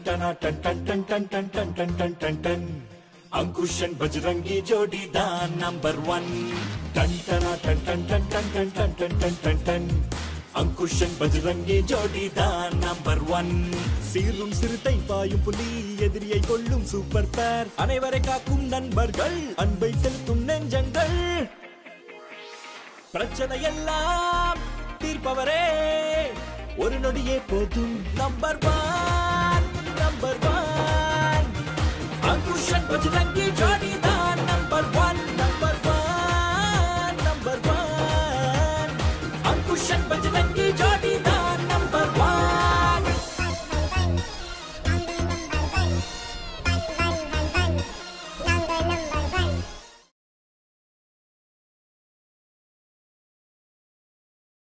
टना टन टन टन टन टन टन टन टन टन टन अंकुशन बजरंगी जोड़ी दान नंबर 1 टन टना टन टन टन टन टन टन टन टन टन टन अंकुशन बजरंगी जोड़ी दान नंबर 1 சீரும் சிறுத்தை பாயும் புலி எதிரியை கொல்லும் சூப்பர் பேர் அனைவரை காக்கும் நண்பர்கள் அன்பை செலுத்தும் நெஞ்சங்கள் பிரச்சனை எல்லாம் தீர்ப்பவரே ஒரு நொடியே போதும் நம்பர் 1 अंकुशन बजरंगी जोड़ी